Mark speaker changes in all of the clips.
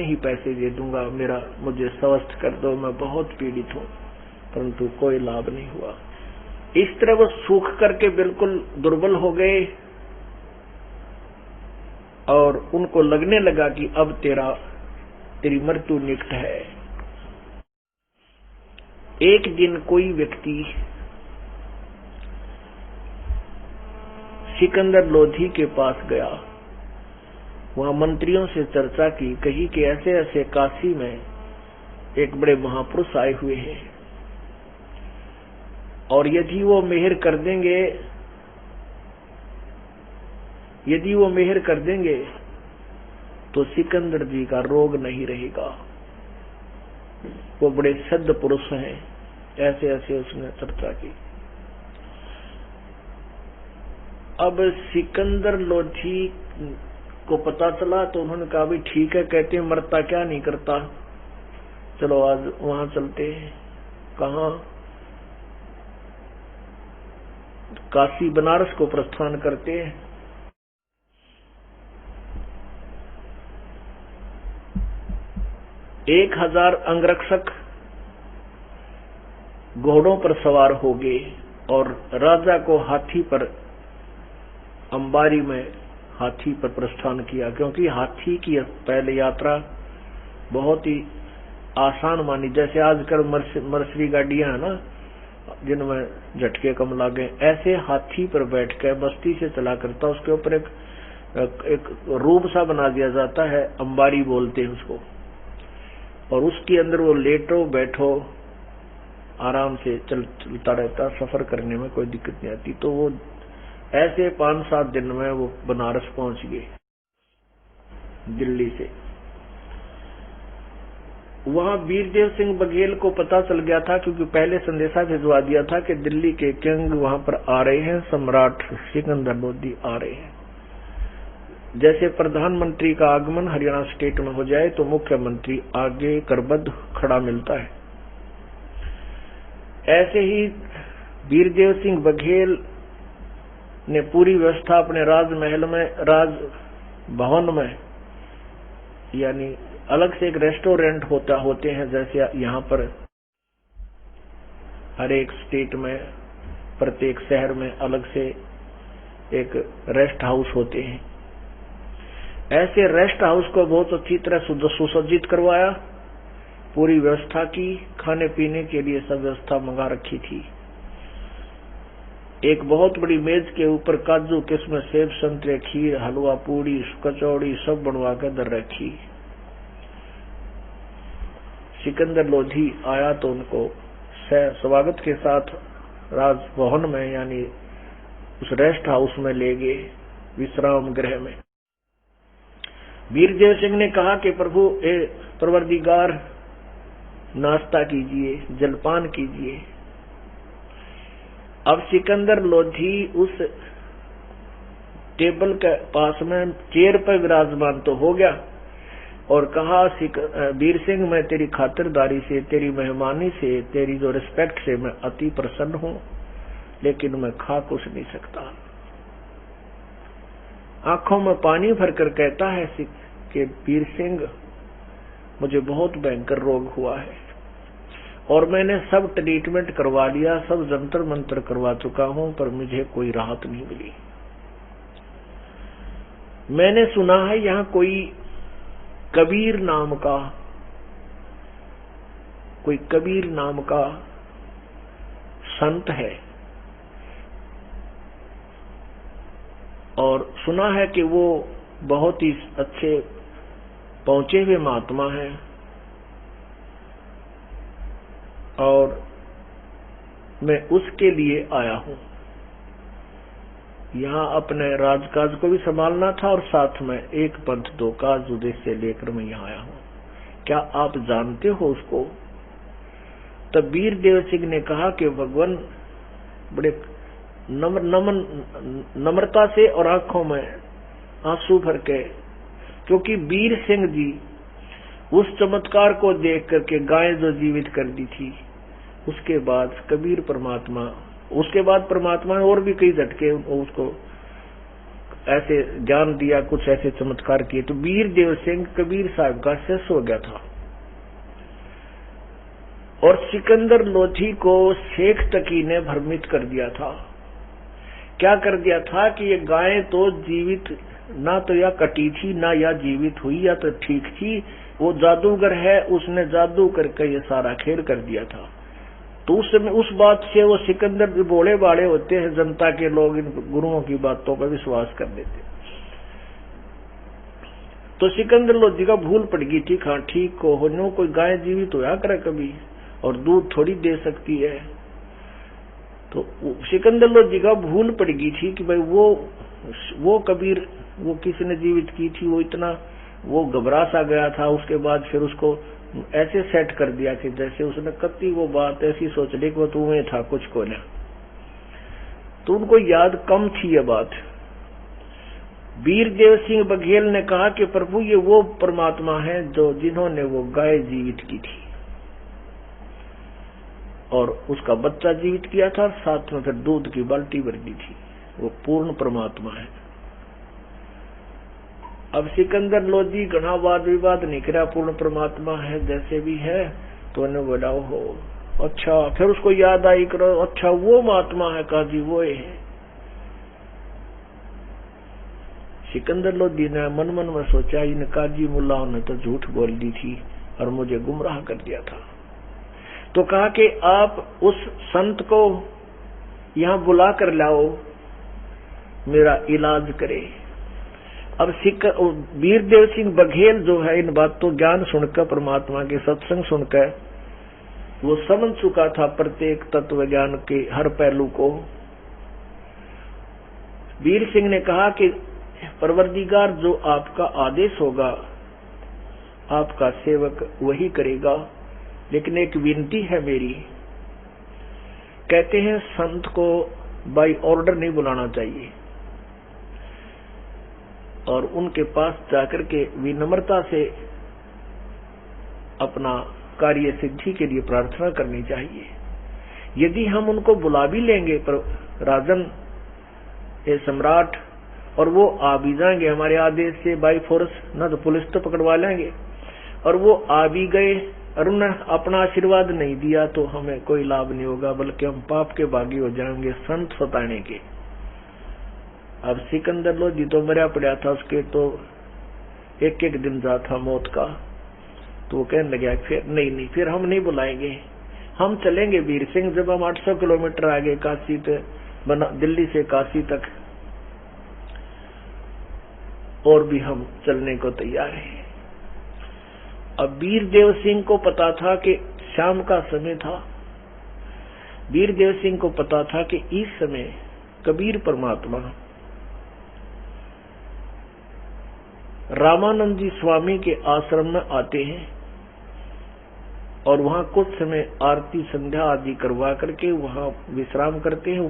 Speaker 1: ही पैसे दे दूंगा, मुझे स्वस्थ कर दो, मैं बहुत पीड़ित हूं। परंतु कोई लाभ नहीं हुआ। इस तरह वो सूख करके बिल्कुल दुर्बल हो गए और उनको लगने लगा कि अब तेरी मृत्यु निकट है। एक दिन कोई व्यक्ति सिकंदर लोधी के पास गया, वहां मंत्रियों से चर्चा की, कही कि ऐसे ऐसे काशी में एक बड़े महापुरुष आए हुए हैं और यदि वो मेहर कर देंगे तो सिकंदर जी का रोग नहीं रहेगा। वो बड़े सिद्ध पुरुष हैं। ऐसे ऐसे उसने चर्चा की। अब सिकंदर लोधी को पता चला तो उन्होंने कहा, भी ठीक है, कहते हैं मरता क्या नहीं करता, चलो आज वहां चलते हैं। कहाँ? काशी बनारस को प्रस्थान करते हैं। एक 1000 अंगरक्षक घोड़ों पर सवार हो गए और राजा को हाथी पर, अंबारी में हाथी पर प्रस्थान किया, क्योंकि हाथी की पहले यात्रा बहुत ही आसान मानी। जैसे आजकल मर्सिडी गाड़ियां है ना, जिनमें झटके कम लागे, ऐसे हाथी पर बैठकर बस्ती से चला करता। उसके ऊपर एक रूप सा बना दिया जाता है, अंबारी बोलते हैं उसको, और उसके अंदर वो लेटो बैठो आराम से चलता रहता। सफर करने में कोई दिक्कत नहीं आती। तो वो ऐसे 5-7 दिन में वो बनारस पहुंच गए दिल्ली से। वहां वीरदेव सिंह बघेल को पता चल गया था, क्योंकि पहले संदेशा भिजवा दिया था कि दिल्ली के किंग वहां पर आ रहे हैं, सम्राट सिकंदर लोधी आ रहे हैं। जैसे प्रधानमंत्री का आगमन हरियाणा स्टेट में हो जाए तो मुख्यमंत्री आगे करबद्ध खड़ा मिलता है। ऐसे ही वीरदेव सिंह बघेल ने पूरी व्यवस्था अपने राजमहल में, राज भवन में, यानी अलग से एक रेस्टोरेंट होते हैं, जैसे यहाँ पर हर एक स्टेट में, प्रत्येक शहर में अलग से एक रेस्ट हाउस होते हैं। ऐसे रेस्ट हाउस को बहुत अच्छी तरह सुसज्जित करवाया, पूरी व्यवस्था की, खाने पीने के लिए सब व्यवस्था मंगा रखी थी। एक बहुत बड़ी मेज के ऊपर काजू, किस्म, सेब, संतरे, खीर, हलवा, पूड़ी, कचौड़ी सब बनवा कर दर रखी। सिकंदर लोधी आया तो उनको स्वागत के साथ राजभवन में, यानी उस रेस्ट हाउस में ले गए, विश्राम गृह में। वीरदेव सिंह ने कहा कि प्रभु, परवरदिगार, नाश्ता कीजिए, जलपान कीजिए। अब सिकंदर लोधी उस टेबल के पास में चेयर पर विराजमान तो हो गया और कहा, वीर सिंह, मैं तेरी खातिरदारी से, तेरी मेहमानी से, तेरी जो रिस्पेक्ट से मैं अति प्रसन्न हूं, लेकिन मैं खा कुछ नहीं सकता। आंखों में पानी भरकर कहता है कि वीर सिंह, मुझे बहुत भयंकर रोग हुआ है और मैंने सब ट्रीटमेंट करवा लिया, सब जंतर मंतर करवा चुका हूं, पर मुझे कोई राहत नहीं मिली। मैंने सुना है यहाँ कोई कबीर नाम का संत है और सुना है कि वो बहुत ही अच्छे पहुंचे हुए महात्मा हैं और मैं उसके लिए आया हूं। यहाँ अपने राजकाज को भी संभालना था और साथ में एक पंथ दो काज उद्देश्य लेकर मैं यहाँ आया हूँ। क्या आप जानते हो उसको? तब वीरदेव सिंह ने कहा कि भगवान, बड़े नम्रता से और आंखों में आंसू भर के, क्योंकि वीर सिंह जी उस चमत्कार को देख करके गाय जो जीवित कर दी थी, उसके बाद कबीर परमात्मा, उसके बाद परमात्मा ने और भी कई झटके उसको ऐसे ज्ञान दिया, कुछ ऐसे चमत्कार किए। तो वीरदेव सिंह कबीर साहब का शिष्य हो गया था। और सिकंदर लोधी को शेख तकी ने भ्रमित कर दिया था। क्या कर दिया था कि ये गाय तो जीवित ना तो या कटी थी ना या जीवित हुई, या तो ठीक थी, वो जादूगर है, उसने जादू करके ये सारा खेल कर दिया था। तो उस समय उस बात से वो सिकंदर बोले बाड़े होते हैं, जनता के लोग इन गुरुओं की बातों पर विश्वास कर लेते। तो सिकंदर लोधी का भूल पड़ गई थी, हाँ ठीक को हो, कोई गाय जीवित होया करे कभी और दूध थोड़ी दे सकती है। तो सिकंदर लोधी का भूल पड़ गई थी कि भाई वो कबीर वो किसने जीवित की थी, वो इतना वो घबरा सा गया था। उसके बाद फिर उसको ऐसे सेट कर दिया कि जैसे उसने कति वो बात ऐसी सोच ली कि वो तुम्हें था कुछ को ना। तो उनको याद कम थी ये बात। वीरदेव सिंह बघेल ने कहा कि प्रभु ये वो परमात्मा है जो जिन्होंने वो गाय जीवित की थी और उसका बच्चा जीवित किया था, साथ में फिर दूध की बाल्टी भर दी थी, वो पूर्ण परमात्मा है। अब सिकंदर लोधी घना वाद विवाद निकला, पूर्ण परमात्मा है जैसे भी है। तो उन्हें बोला हो अच्छा, फिर उसको याद आई करो अच्छा वो महात्मा है, कहा जी वो है। सिकंदर लोधी ने मन मन में सोचा इन काजी मुल्लाओं ने तो झूठ बोल दी थी और मुझे गुमराह कर दिया था। तो कहा कि आप उस संत को यहां बुला कर लाओ, मेरा इलाज करे। अब वीरदेव सिंह बघेल जो है इन बातों ज्ञान सुनकर, परमात्मा के सत्संग सुनकर वो समझ चुका था प्रत्येक तत्व ज्ञान के हर पहलू को। वीर सिंह ने कहा कि परवरदिगार जो आपका आदेश होगा आपका सेवक वही करेगा, लेकिन एक विनती है मेरी। कहते हैं संत को बाय ऑर्डर नहीं बुलाना चाहिए और उनके पास जाकर के विनम्रता से अपना कार्य सिद्धि के लिए प्रार्थना करनी चाहिए। यदि हम उनको बुला भी लेंगे पर राजन ये सम्राट और वो आ भी जाएंगे हमारे आदेश से बाई फोर्स, ना तो पुलिस तो पकड़वा लेंगे, और वो आ भी गए और उन्होंने अपना आशीर्वाद नहीं दिया तो हमें कोई लाभ नहीं होगा, बल्कि हम पाप के भागी हो जाएंगे संत सताने के। अब सिकंदर लोधी तो मरा पड़ा था, उसके तो एक एक दिन जा था मौत का। तो वो कहने लगा फिर नहीं फिर हम नहीं बुलाएंगे, हम चलेंगे वीर सिंह। जब हम 800 किलोमीटर आगे काशी दिल्ली से काशी तक और भी हम चलने को तैयार हैं। अब वीरदेव सिंह को पता था कि शाम का समय था। वीरदेव सिंह को पता था कि इस समय कबीर परमात्मा रामानंद जी स्वामी के आश्रम में आते हैं और वहां कुछ समय आरती संध्या आदि करवा करके वहां विश्राम करते हैं,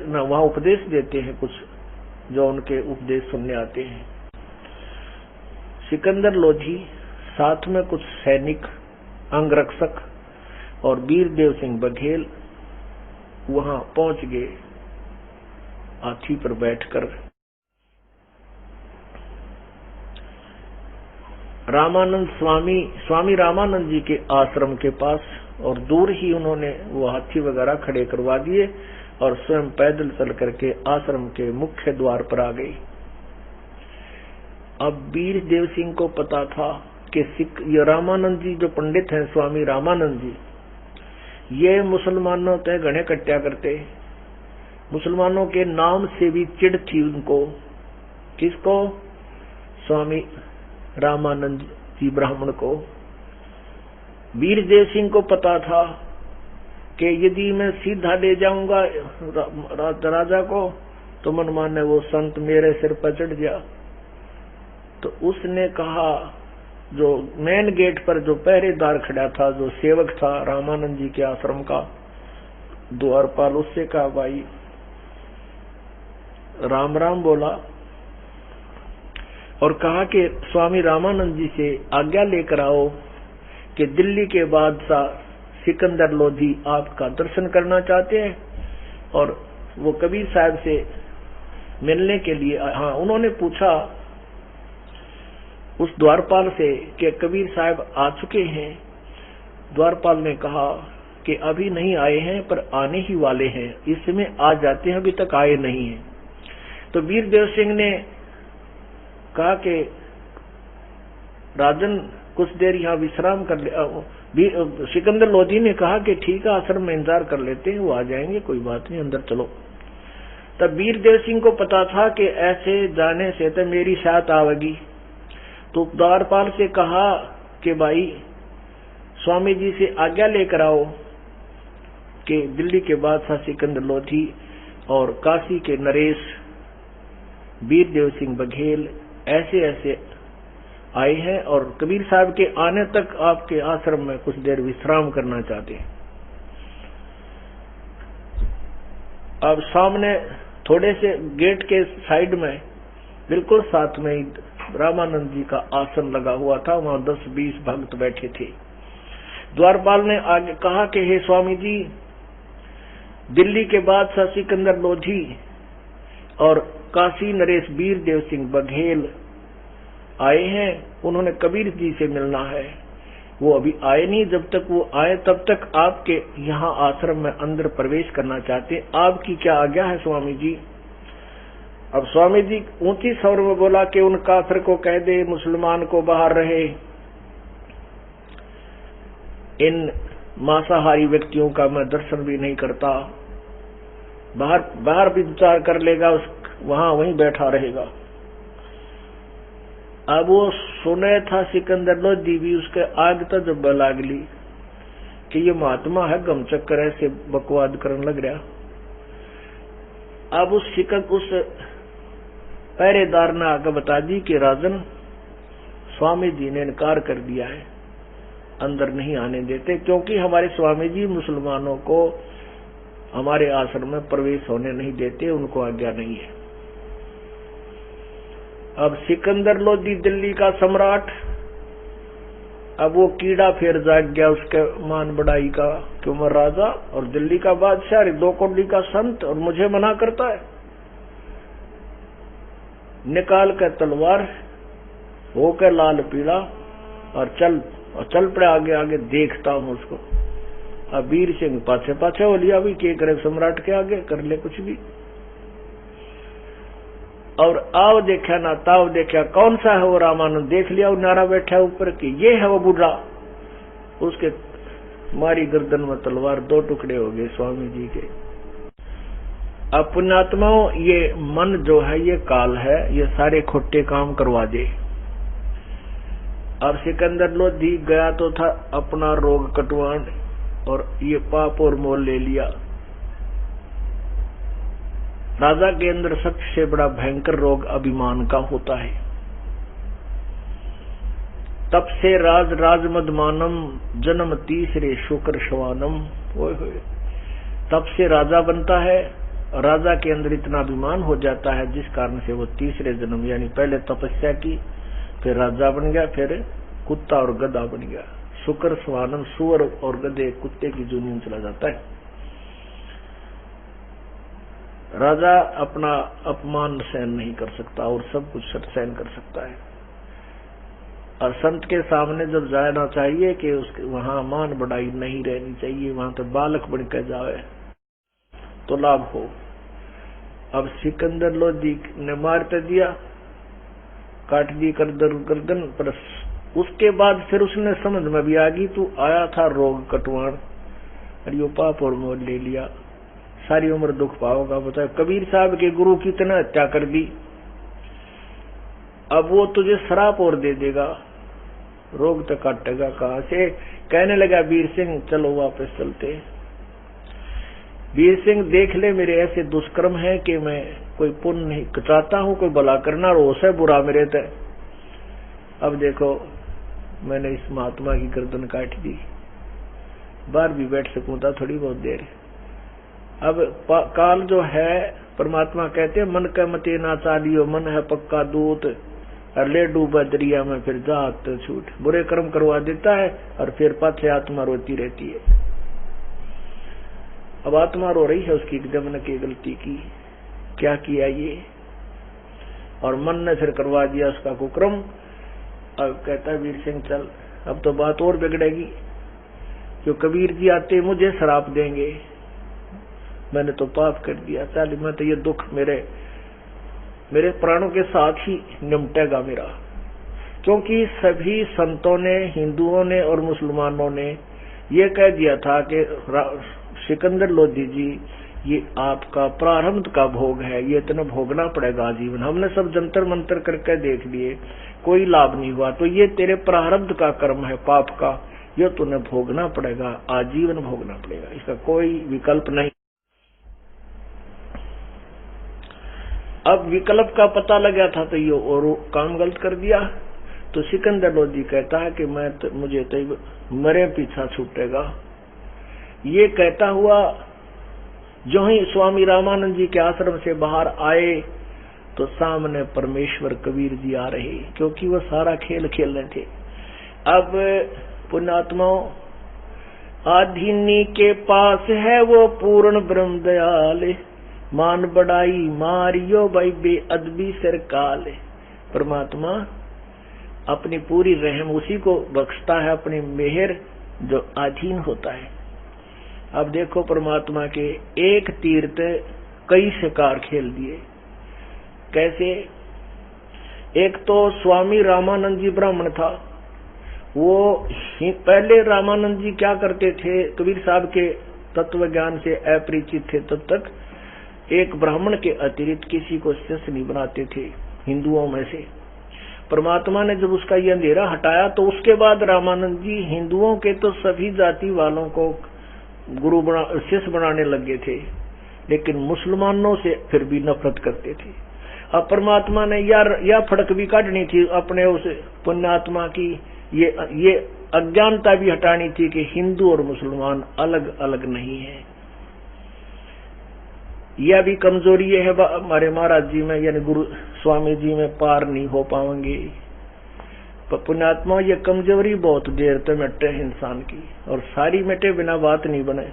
Speaker 1: वहां उपदेश देते हैं कुछ जो उनके उपदेश सुनने आते हैं। सिकंदर लोधी साथ में कुछ सैनिक अंगरक्षक और वीरदेव सिंह बघेल वहां पहुंच गए हाथी पर बैठकर। रामानंद स्वामी रामानंद जी के आश्रम के पास, और दूर ही उन्होंने वो हाथी वगैरह खड़े करवा दिए और स्वयं पैदल चल करके आश्रम के मुख्य द्वार पर आ गई। अब वीरदेव सिंह को पता था कि ये रामानंद जी जो पंडित हैं, स्वामी रामानंद जी, ये मुसलमानों से घने कट्या करते, मुसलमानों के नाम से भी चिढ़ थी उनको। किसको? स्वामी रामानंद जी ब्राह्मण को। वीरदेव सिंह को पता था कि यदि मैं सीधा ले जाऊंगा राजा को तो मन माने वो संत मेरे सिर पर चढ़ गया। तो उसने कहा, जो मेन गेट पर जो पहरेदार खड़ा था, जो सेवक था रामानंद जी के आश्रम का द्वारपाल, उससे कहा भाई राम राम बोला और कहा कि स्वामी रामानंद जी से आज्ञा लेकर आओ कि दिल्ली के बादशाह सिकंदर लोधी आपका दर्शन करना चाहते हैं और वो कबीर साहब से मिलने के लिए। हाँ, उन्होंने पूछा उस द्वारपाल से कि कबीर साहब आ चुके हैं? द्वारपाल ने कहा कि अभी नहीं आए हैं, पर आने ही वाले हैं, इस समय आ जाते हैं, अभी तक आए नहीं हैं। तो वीरदेव सिंह ने कहा कि राजन कुछ देर यहाँ विश्राम कर ले। सिकंदर लोधी ने कहा कि ठीक है, आश्रम में इंतजार कर लेते हैं, वो आ जाएंगे, कोई बात नहीं, अंदर चलो। तब वीरदेव सिंह को पता था कि ऐसे जाने से तो मेरी साथ आवेगी। तो द्वारपाल से कहा कि भाई स्वामी जी से आज्ञा लेकर आओ कि दिल्ली के बादशाह सिकंदर लोधी और काशी के नरेश वीरदेव सिंह बघेल ऐसे ऐसे आए हैं और कबीर साहब के आने तक आपके आश्रम में कुछ देर विश्राम करना चाहते हैं। अब सामने थोड़े से गेट के साइड में बिल्कुल साथ में ही रामानंद जी का आसन लगा हुआ था, वहां 10-20 भक्त बैठे थे। द्वारपाल ने आगे कहा कि हे स्वामी जी, दिल्ली के बादशाह सिकंदर लोधी और काशी नरेश वीरदेव सिंह बघेल आए हैं, उन्होंने कबीर जी से मिलना है। वो अभी आए नहीं, जब तक वो आए तब तक आपके यहाँ आश्रम में अंदर प्रवेश करना चाहते हैं, आपकी क्या आज्ञा है स्वामी जी? अब स्वामी जी ऊंची स्वर में बोला कि उन काफिर को कह दे मुसलमान को बाहर रहे, इन मांसाहारी व्यक्तियों का मैं दर्शन भी नहीं करता, बाहर भी विचार कर लेगा, वहां वहीं बैठा रहेगा। अब वो सुने था सिकंदर लोधी भी, उसके आग तो जब लागली कि ये महात्मा है, गम चक्कर ऐसे बकवाद करने लग रहा। अब उस पहरेदार ने आगे बता दी कि राजन स्वामी जी ने इनकार कर दिया है, अंदर नहीं आने देते, क्योंकि हमारे स्वामी जी मुसलमानों को हमारे आश्रम में प्रवेश होने नहीं देते, उनको आज्ञा नहीं है। अब सिकंदर लोधी दिल्ली का सम्राट, अब वो कीड़ा फिर जाग गया उसके मान बढ़ाई का, क्यों मैं राजा और दिल्ली का बादशाह, 2 कोड़ी का संत, और मुझे मना करता है। निकाल कर तलवार होकर लाल पीला और चल पड़े आगे आगे, देखता हूं उसको। अब वीर सिंह पाछे पाछे हो लिया, भी क्या करे सम्राट के आगे, कर ले कुछ भी। और आओ देखा ना ताव देखा, कौन सा है वो रामानंद, देख लिया वो नारा बैठा ऊपर की, ये है वो बुढ़ा। उसके मारी गर्दन में तलवार, 2 टुकड़े हो गए स्वामी जी के। अब पुण्यात्माओं, ये मन जो है ये काल है, ये सारे खोटे काम करवा दे। अब सिकंदर लोधी गया तो था अपना रोग कटवान, और ये पाप और मोल ले लिया। राजा के अंदर सबसे बड़ा भयंकर रोग अभिमान का होता है। तब से राज मदमानम जन्म तीसरे शुक्र शवानम, तब से राजा बनता है। राजा के अंदर इतना अभिमान हो जाता है जिस कारण से वो तीसरे जन्म, यानी पहले तपस्या की, फिर राजा बन गया, फिर कुत्ता और गधा बन गया। शुक्र शवानम, सुअर और गधे कुत्ते की जूनी में चला जाता है। राजा अपना अपमान सहन नहीं कर सकता और सब कुछ सहन कर सकता है। और संत के सामने जब जाना चाहिए कि उसके वहां मान बढ़ाई नहीं रहनी चाहिए, वहां तो बालक बन के जाए तो लाभ हो। अब सिकंदर लोधी ने मार तो दिया, काट दी गर्दन, पर उसके बाद फिर उसने समझ में भी आ गई, तू आया था रोग कटवान, और यो पाप और मोल ले लिया, सारी उम्र दुख पाओगा। बताओ, कबीर साहब के गुरु की इतना हत्या कर दी, अब वो तुझे श्राप और दे देगा, रोग तो काटेगा कहां से। कहने लगा वीर सिंह, चलो वापस चलते। वीर सिंह, देख ले मेरे ऐसे दुष्कर्म है कि मैं कोई पुण्य नहीं चाहता हूं, कोई भला करना, रोष है बुरा मेरे ते। अब देखो मैंने इस महात्मा की गर्दन काट दी, बाहर भी बैठ सकूं था थोड़ी बहुत देर। अब काल जो है, परमात्मा कहते हैं मन का मते ना चालियो, मन है पक्का दूत, और ले डूबा दरिया में फिर जात छूट। बुरे कर्म करवा देता है और फिर पाछे आत्मा रोती रहती है। अब आत्मा रो रही है उसकी, एकदम ने की गलती की, क्या किया ये, और मन ने फिर करवा दिया उसका कुक्रम। अब कहता वीर सिंह चल, अब तो बात और बिगड़ेगी, जो कबीर जी आते मुझे शराप देंगे, मैंने तो पाप कर दिया, चल मैं तो ये दुख मेरे प्राणों के साथ ही निपटेगा मेरा। क्योंकि सभी संतों ने, हिंदुओं ने और मुसलमानों ने ये कह दिया था कि सिकंदर लोधी जी ये आपका प्रारब्ध का भोग है, ये इतना भोगना पड़ेगा आजीवन। हमने सब जंतर मंतर करके देख लिए, कोई लाभ नहीं हुआ, तो ये तेरे प्रारब्ध का कर्म है पाप का, ये तूने भोगना पड़ेगा, आजीवन भोगना पड़ेगा, इसका कोई विकल्प नहीं। अब विकल्प का पता लगा था तो ये और काम गलत कर दिया। तो सिकंदर लोधी कहता है कि मुझे तो मरे पीछा छूटेगा। ये कहता हुआ जो ही स्वामी रामानंद जी के आश्रम से बाहर आए तो सामने परमेश्वर कबीर जी आ रहे, क्योंकि वो सारा खेल खेल रहे थे। अब पुण्यात्माओं, आधीनी के पास है वो पूर्ण ब्रह्म दयाल, मान बढ़ाई मारियो भाई बेअदबी सरकाल। परमात्मा अपनी पूरी रहम उसी को बख्शता है, अपनी मेहर जो अधीन होता है। अब देखो परमात्मा के एक तीर से कई शिकार खेल दिए। कैसे? एक तो स्वामी रामानंद जी ब्राह्मण था, वो पहले रामानंद जी क्या करते थे, कबीर साहब के तत्व ज्ञान से अपरिचित थे तब तक, एक ब्राह्मण के अतिरिक्त किसी को शिष्य नहीं बनाते थे हिंदुओं में से। परमात्मा ने जब उसका ये अंधेरा हटाया तो उसके बाद रामानंद जी हिंदुओं के तो सभी जाति वालों को गुरु शिष्य बनाने लगे थे, लेकिन मुसलमानों से फिर भी नफरत करते थे। अब परमात्मा ने या फड़क भी काटनी थी अपने उस पुण्यात्मा की, ये अज्ञानता भी हटानी थी कि हिंदू और मुसलमान अलग अलग नहीं है। यह भी कमजोरी है हमारे महाराज जी में, यानी गुरु स्वामी जी में पार नहीं हो पाएंगे। पुण्यात्मा ये कमजोरी बहुत देर तक मिटे इंसान की, और सारी मिटे बिना बात नहीं बने।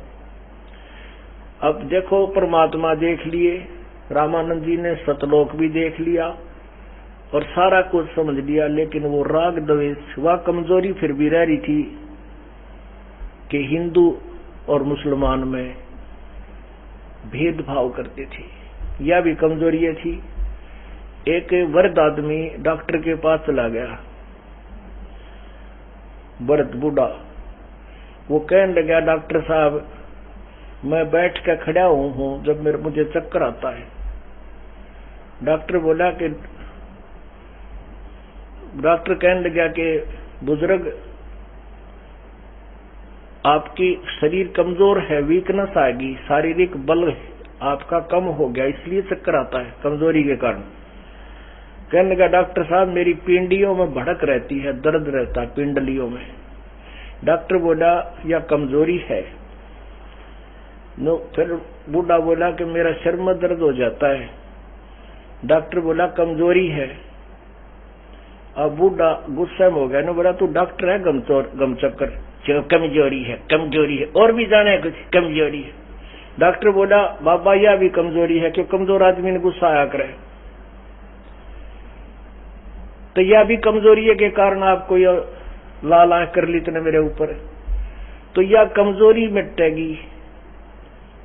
Speaker 1: अब देखो परमात्मा देख लिए, रामानंद जी ने सतलोक भी देख लिया और सारा कुछ समझ लिया, लेकिन वो राग द्वेष वह कमजोरी फिर भी रह रही थी कि हिंदू और मुसलमान में भेदभाव करते थे। यह भी कमजोरी थी। एक वृद्ध आदमी डॉक्टर के पास चला गया, वृद्ध बूढ़ा, वो कहने लगा डॉक्टर साहब मैं बैठ कर खड़ा हूं जब मुझे चक्कर आता है। डॉक्टर कहने लगा कि बुजुर्ग आपकी शरीर कमजोर है, वीकनेस आएगी, शारीरिक बल आपका कम हो गया इसलिए चक्कर आता है कमजोरी के कारण। कहने लगा डॉक्टर साहब मेरी पिंडियों में भड़क रहती है, दर्द रहता है पिंडलियों में। डॉक्टर बोला यह कमजोरी है। फिर बूढ़ा बोला कि मेरा सिर में दर्द हो जाता है। डॉक्टर बोला कमजोरी है। अब बूढ़ा गुस्से में हो गया, बोला तू डॉक्टर है गमचक्कर, कमजोरी है और भी जाने कुछ कमजोरी है। डॉक्टर बोला बाबा यह भी कमजोरी है, क्यों कमजोर आदमी ने गुस्सा आया करे, तो यह भी कमजोरी है के कारण आपको यह लाल आंख कर ली तूने मेरे ऊपर, तो यह कमजोरी मिटेगी,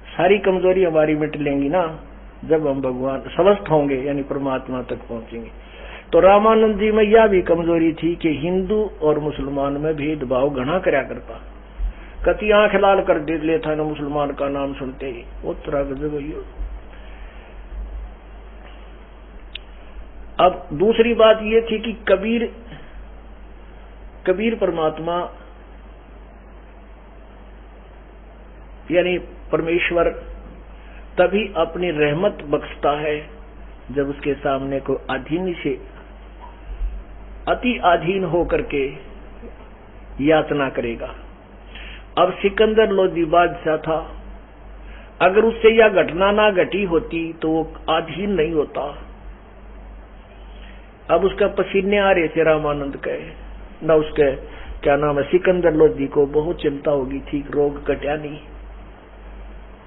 Speaker 1: सारी कमजोरी हमारी मिट लेंगी ना जब हम भगवान स्वस्थ होंगे, यानी परमात्मा तक पहुंचेंगे। तो रामानंद जी में यह भी कमजोरी थी कि हिंदू और मुसलमान में भेदभाव घना करया करता, कति आंख लाल कर दे लेता ना मुसलमान का नाम सुनते ही, उत्तरा गजब। अब दूसरी बात यह थी कि कबीर परमात्मा यानी परमेश्वर तभी अपनी रहमत बख्शता है जब उसके सामने को अधीन से अति अधीन होकर के यातना करेगा। अब सिकंदर लोधी बादशाह था, अगर उससे यह घटना ना घटी होती तो वो अधीन नहीं होता। अब उसका पसीने आ रहे थे रामानंद के, न उसके क्या नाम है सिकंदर लोधी को बहुत चिंता होगी थी, रोग कटा नहीं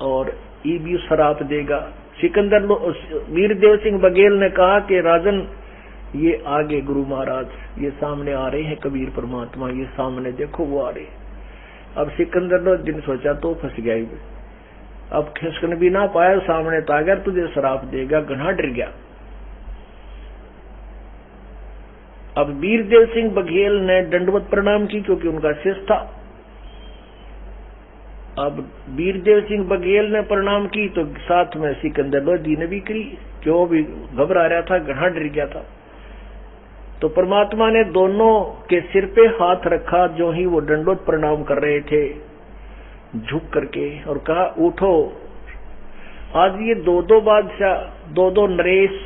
Speaker 1: और ये भी शराप देगा, वीरदेव सिंह बघेल ने कहा कि राजन ये आगे गुरु महाराज, ये सामने आ रहे हैं कबीर परमात्मा, ये सामने देखो वो आ रहे। अब सिकंदर लोधी सोचा तो फंस गया, अब खिसकन भी ना पाया, सामने तो आ गया, तुझे श्राप देगा, घना डर गया। अब वीरदेव सिंह बघेल ने दंडवत प्रणाम की क्योंकि उनका शिष्य था। अब वीरदेव सिंह बघेल ने प्रणाम की तो साथ में सिकंदर लोधी ने भी करी, क्यों भी घबरा रहा था, घना डर गया था। तो परमात्मा ने दोनों के सिर पे हाथ रखा, जो ही वो दंडवत प्रणाम कर रहे थे झुक करके, और कहा उठो। आज ये दो बादशाह, दो नरेश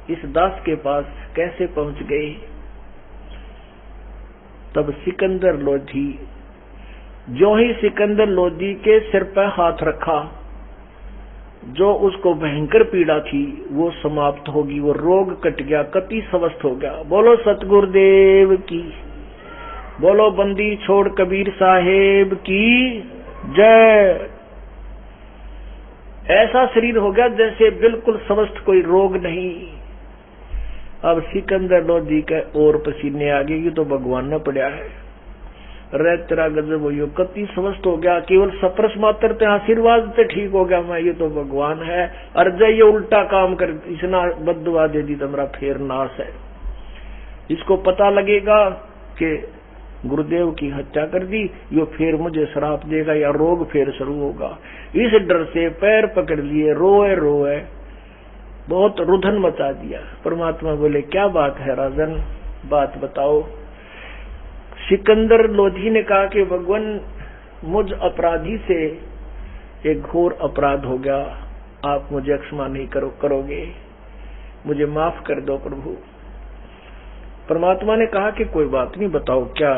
Speaker 1: इस दास के पास कैसे पहुंच गए। तब सिकंदर लोधी, जो ही सिकंदर लोधी के सिर पर हाथ रखा, जो उसको भयंकर पीड़ा थी वो समाप्त होगी, वो रोग कट गया, कति स्वस्थ हो गया। बोलो सतगुरुदेव की, बोलो बंदी छोड़ कबीर साहेब की जय। ऐसा शरीर हो गया जैसे बिल्कुल स्वस्थ, कोई रोग नहीं। अब सिकंदर लोधी के और पसीने आ गए, ये तो भगवान ने पड़ा है, रे तेरा गजब हो, कति स्वस्थ हो गया, केवल सप्रस मात्र ते आशीर्वाद से ठीक हो गया मैं, ये तो भगवान है। अर्जय ये उल्टा काम कर, इसना बद्दुआ दे दी तो मेरा फेर नाश है। इसको पता लगेगा कि गुरुदेव की हत्या कर दी, यो फिर मुझे श्राप देगा या रोग फिर शुरू होगा। इस डर से पैर पकड़ लिए, रोए रोए बहुत रुधन मचा दिया। परमात्मा बोले क्या बात है राजन, बात बताओ। सिकंदर लोधी ने कहा कि भगवान मुझ अपराधी से एक घोर अपराध हो गया, आप मुझे क्षमा नहीं करोगे, मुझे माफ कर दो प्रभु। परमात्मा ने कहा कि कोई बात नहीं, बताओ क्या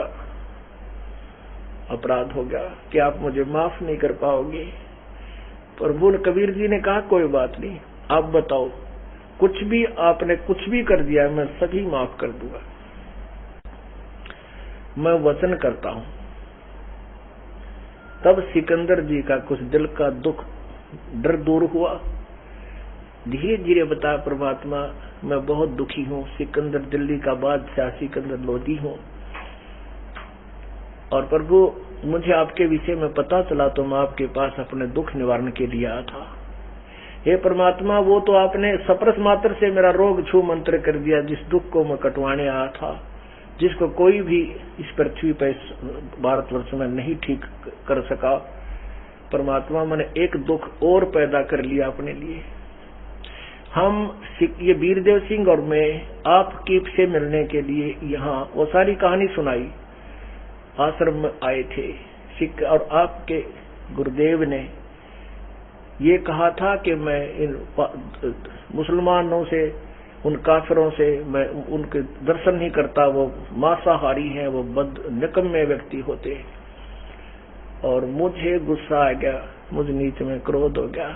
Speaker 1: अपराध हो गया कि आप मुझे माफ नहीं कर पाओगे। प्रभु कबीर जी ने कहा कोई बात नहीं, आप बताओ, कुछ भी आपने कुछ भी कर दिया मैं सभी माफ कर दूंगा, मैं वचन करता हूं। तब सिकंदर जी का कुछ दिल का दुख डर दूर हुआ, धीरे धीरे बता परमात्मा मैं बहुत दुखी हूं, सिकंदर दिल्ली का बादशाह सिकंदर लोधी हूं, और प्रभु मुझे आपके विषय में पता चला तो मैं आपके पास अपने दुख निवारण के लिए आया था। हे परमात्मा वो तो आपने सप्रस मात्र से मेरा रोग छू मंत्र कर दिया, जिस दुख को मैं कटवाने आया था, जिसको कोई भी इस पृथ्वी पर भारतवर्ष में नहीं ठीक कर सका। परमात्मा मैंने एक दुख और पैदा कर लिया अपने लिए। हम ये वीरदेव सिंह और मैं आपकी से मिलने के लिए यहाँ वो सारी कहानी सुनाई, आश्रम में आए थे, और आपके गुरुदेव ने ये कहा था कि मैं इन मुसलमानों से, उन काफिरों से मैं उनके दर्शन नहीं करता, वो मांसाहारी हैं, वो निकम्मे व्यक्ति होते हैं। और मुझे गुस्सा आ गया, मुझ नीच में क्रोध हो गया,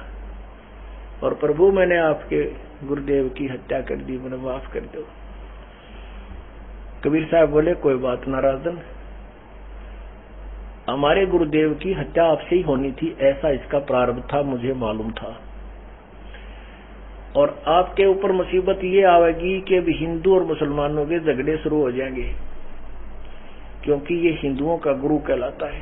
Speaker 1: और प्रभु मैंने आपके गुरुदेव की हत्या कर दी, मुझे माफ कर दो। कबीर साहब बोले कोई बात ना राजन, हमारे गुरुदेव की हत्या आपसे ही होनी थी, ऐसा इसका प्रारंभ था, मुझे मालूम था। और आपके ऊपर मुसीबत ये आवेगी कि अब हिंदू और मुसलमानों के झगड़े शुरू हो जाएंगे, क्योंकि ये हिंदुओं का गुरु कहलाता है,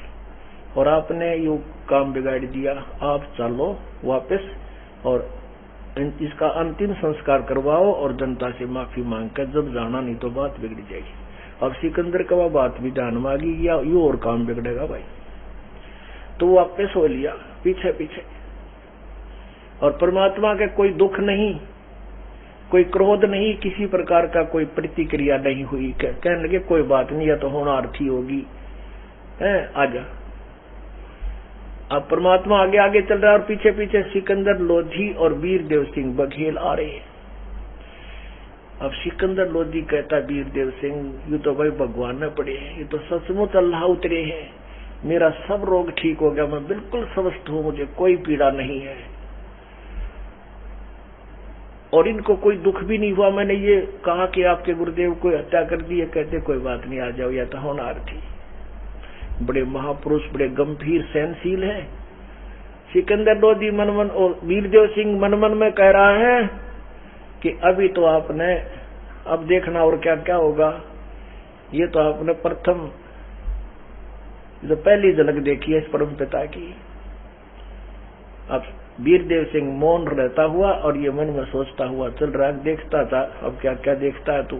Speaker 1: और आपने ये काम बिगाड़ दिया। आप चलो वापस और इसका अंतिम संस्कार करवाओ और जनता से माफी मांग कर जब जाना, नहीं तो बात बिगड़ जाएगी। अब सिकंदर का बात भी जान मांगी या यू और काम बिगड़ेगा भाई, तो वो वापस हो लिया पीछे पीछे। और परमात्मा का कोई दुख नहीं, कोई क्रोध नहीं, किसी प्रकार का कोई प्रतिक्रिया नहीं हुई। कहने लगे कोई बात नहीं, या तो होनार्थी होगी है, आजा। अब परमात्मा आगे आगे चल रहा है और पीछे पीछे सिकंदर लोधी और वीरदेव सिंह बघेल आ रहे हैं। अब सिकंदर लोधी कहता वीरदेव सिंह ये तो भाई भगवान में पड़े हैं, ये तो सचमुच अल्लाह उतरे हैं, मेरा सब रोग ठीक हो गया, मैं बिल्कुल स्वस्थ हूं, मुझे कोई पीड़ा नहीं है और इनको कोई दुख भी नहीं हुआ। मैंने ये कहा कि आपके गुरुदेव को हत्या कर दी है, कहते कोई बात नहीं, आ जाओ, या तो होनार्थी। बड़े महापुरुष, बड़े गंभीर सहनशील है। सिकंदर लोधी मनमन और वीरदेव सिंह मनमन में कह रहा है कि अभी तो आपने, अब देखना और क्या क्या होगा। ये तो आपने प्रथम जो पहली झलक देखी है इस परम पिता की। अब वीरदेव सिंह मौन रहता हुआ और ये मन में सोचता हुआ चल रहा, देखता था अब क्या क्या देखता है तू।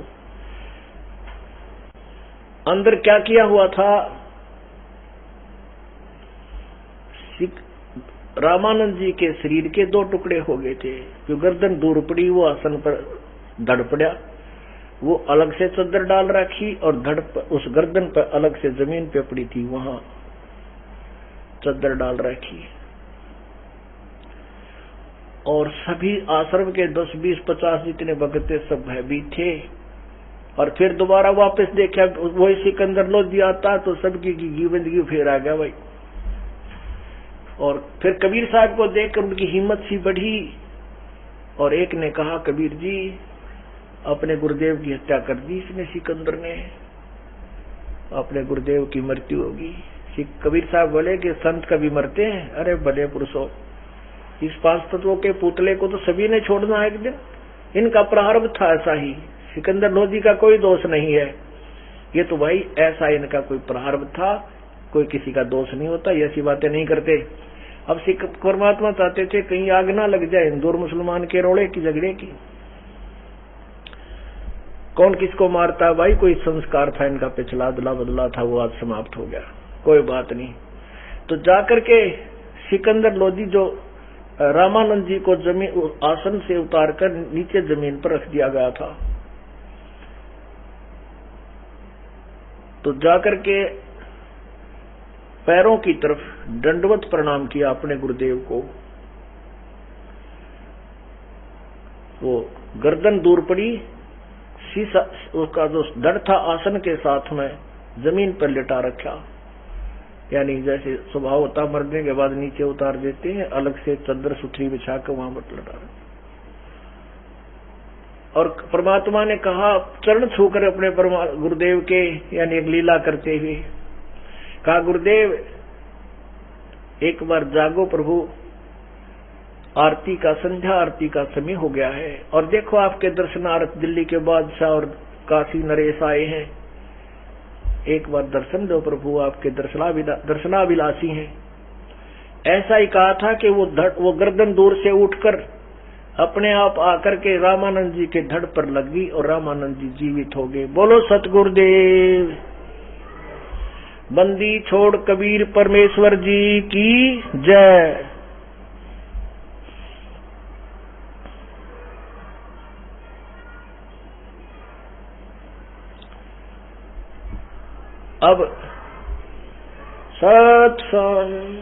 Speaker 1: अंदर क्या किया हुआ था, रामानंद जी के शरीर के दो टुकड़े हो गए थे। जो गर्दन दूर पड़ी वो आसन पर धड़ पड़ा, वो अलग से चद्दर डाल रखी और धड़ पर, उस गर्दन पर अलग से जमीन पे पड़ी थी, वहां चद्दर डाल रखी। और सभी आश्रम के 10, 20, 50 जितने भक्त थे सब भयभीत थे। और फिर दोबारा वापस देखा वही सिकंदर लोधी आता तो सबकी जिंदगी फिर आ गया भाई। और फिर कबीर साहब को देखकर उनकी हिम्मत सी बढ़ी और एक ने कहा, कबीर जी अपने गुरुदेव की हत्या कर दी इसने, सिकंदर ने, अपने गुरुदेव की मृत्यु होगी। कबीर साहब बोले कि संत कभी मरते हैं? अरे भले पुरुषों, इस 5 तत्वों के पुतले को तो सभी ने छोड़ना है एक दिन, इनका प्रारब्ध था ऐसा ही। सिकंदर लोधी का कोई दोष नहीं है, ये तो भाई ऐसा इनका कोई प्रारब्ध था, कोई किसी का दोष नहीं होता, ये ऐसी बातें नहीं करते। अब परमात्मा चाहते थे कहीं आग ना लग जाए हिंदू और मुसलमान के रोड़े की झगड़े की। कौन किसको मारता भाई, कोई संस्कार था इनका पिछला अदला बदला था, वो आज समाप्त हो गया, कोई बात नहीं। तो जाकर के सिकंदर लोधी जो रामानंद जी को जमीन आसन से उतारकर नीचे जमीन पर रख दिया गया था, तो जाकर के पैरों की तरफ दंडवत प्रणाम किया अपने गुरुदेव को। वो गर्दन दूर पड़ी, शीशा उसका जो धड़ था आसन के साथ में जमीन पर लिटा रखा, यानी जैसे स्वभाव होता मरने के बाद नीचे उतार देते हैं, अलग से चद्दर सुथरी बिछा कर वहां पर लिटा रखा। और परमात्मा ने कहा, चरण छूकर अपने गुरुदेव के यानी एक लीला करते हुए कहा, गुरुदेव एक बार जागो प्रभु, आरती का, संध्या आरती का समय हो गया है, और देखो आपके दर्शनार्थ दिल्ली के बादशाह और काशी नरेश आए हैं, एक बार दर्शन दो प्रभु, आपके दर्शनाभिलाषी हैं। ऐसा ही कहा था कि वो गर्दन दूर से उठकर अपने आप आकर के रामानंद जी के धड़ पर लग गई और रामानंद जी जीवित हो गए। बोलो सतगुरुदेव। बंदी छोड़ कबीर परमेश्वर जी की जय। अब सत्संग,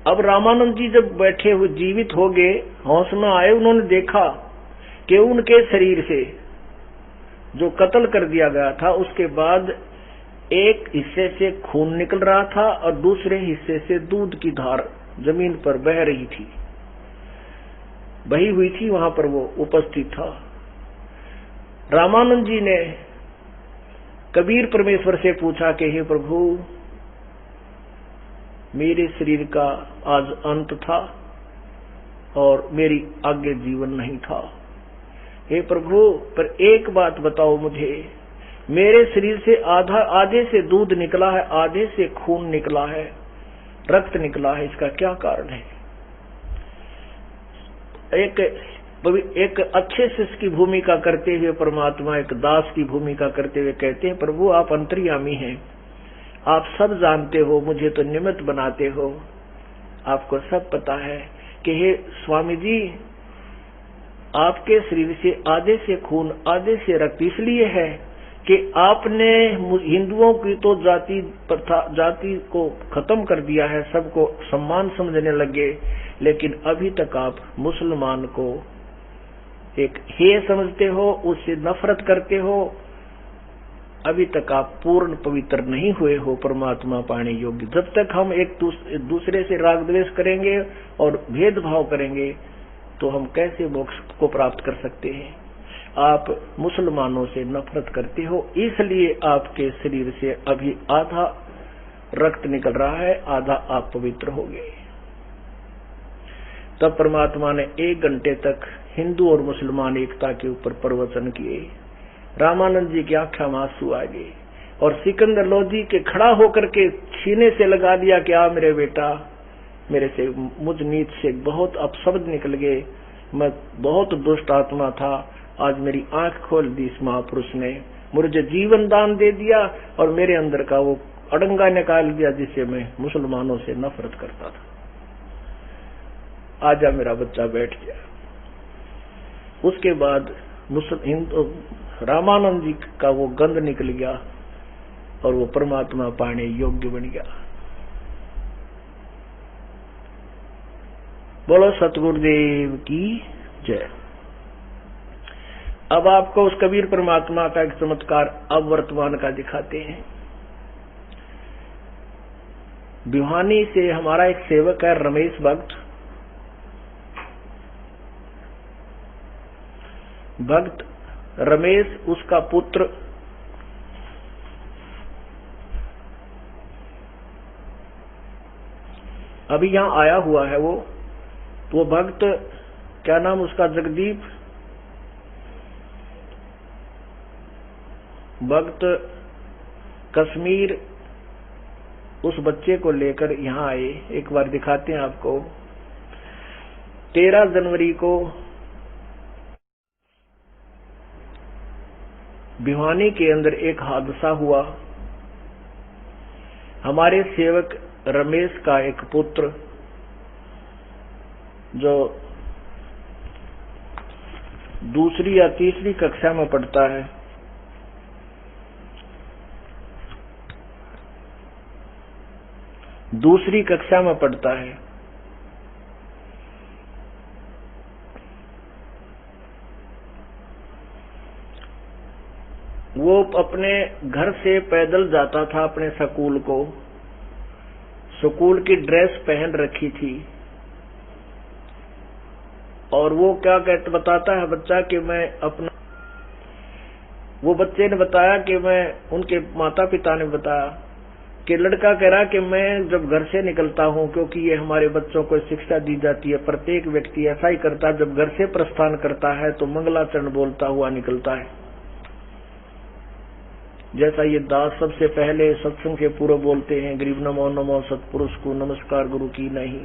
Speaker 1: अब रामानंद जी जब बैठे हुए जीवित हो गए, होश में आए, उन्होंने देखा कि उनके शरीर से जो कत्ल कर दिया गया था उसके बाद एक हिस्से से खून निकल रहा था और दूसरे हिस्से से दूध की धार जमीन पर बह रही थी, बही हुई थी, वहां पर वो उपस्थित था। रामानंद जी ने कबीर परमेश्वर से पूछा कि हे प्रभु, मेरे शरीर का आज अंत था और मेरी आगे जीवन नहीं था। हे प्रभु, पर एक बात बताओ मुझे, मेरे शरीर से आधे से दूध निकला है, आधे से खून निकला है, रक्त निकला है, इसका क्या कारण है? एक अच्छे शिष्य की भूमिका करते हुए परमात्मा एक दास की भूमिका करते हुए कहते हैं, प्रभु आप अंतर्यामी हैं, आप सब जानते हो, मुझे तो निमित्त बनाते हो, आपको सब पता है कि हे स्वामी जी, आपके शरीर से आधे से खून आधे से रक्त इसलिए है कि आपने हिंदुओं की तो जाति को खत्म कर दिया है, सबको सम्मान समझने लगे, लेकिन अभी तक आप मुसलमान को एक हेय समझते हो, उससे नफरत करते हो, अभी तक आप पूर्ण पवित्र नहीं हुए हो परमात्मा पाने योग्य। जब तक हम एक दूसरे से राग द्वेष करेंगे और भेदभाव करेंगे तो हम कैसे मोक्ष को प्राप्त कर सकते हैं? आप मुसलमानों से नफरत करते हो, इसलिए आपके शरीर से अभी आधा रक्त निकल रहा है, आधा आप पवित्र हो गए। तब परमात्मा ने 1 घंटे तक हिंदू और मुसलमान एकता के ऊपर प्रवचन किए। रामानंद जी की आंखों में आंसू आ गए और सिकंदर लोधी के खड़ा होकर के सीने से लगा दिया कि आ मेरे बेटा, मेरे से मुझ नीच से बहुत अपशब्द निकल गए, मैं बहुत दुष्ट आत्मा था, आज मेरी आंख खोल दी इस महापुरुष ने, मुझे जीवन दान दे दिया और मेरे अंदर का वो अड़ंगा निकाल दिया जिससे मैं मुसलमानों से नफरत करता था। आजा मेरा बच्चा, बैठ गया। उसके बाद रामानंद जी का वो गंध निकल गया और वो परमात्मा पाने योग्य बन गया। बोलो सतगुरुदेव की जय। अब आपको उस कबीर परमात्मा का एक चमत्कार अब वर्तमान का दिखाते हैं। भिवानी से हमारा एक सेवक है रमेश भक्त रमेश, उसका पुत्र अभी यहां आया हुआ है। वो भक्त, क्या नाम उसका, जगदीप भक्त कश्मीर, उस बच्चे को लेकर यहां आए। एक बार दिखाते हैं आपको। 13 जनवरी को भिवानी के अंदर एक हादसा हुआ। हमारे सेवक रमेश का एक पुत्र जो दूसरी या तीसरी कक्षा में पढ़ता है, दूसरी कक्षा में पढ़ता है, वो अपने घर से पैदल जाता था अपने स्कूल को। स्कूल की ड्रेस पहन रखी थी और वो क्या बताता है बच्चा कि मैं अपना, वो बच्चे ने बताया कि मैं, उनके माता पिता ने बताया कि लड़का कह रहा कि मैं जब घर से निकलता हूं, क्योंकि ये हमारे बच्चों को शिक्षा दी जाती है, प्रत्येक व्यक्ति ऐसा ही करता है, जब घर से प्रस्थान करता है तो मंगलाचरण बोलता हुआ निकलता है। जैसा ये दास सबसे पहले सत्संग के पूर्व बोलते हैं, गरीब नमो नमो सतपुरुष को नमस्कार गुरु की नहीं,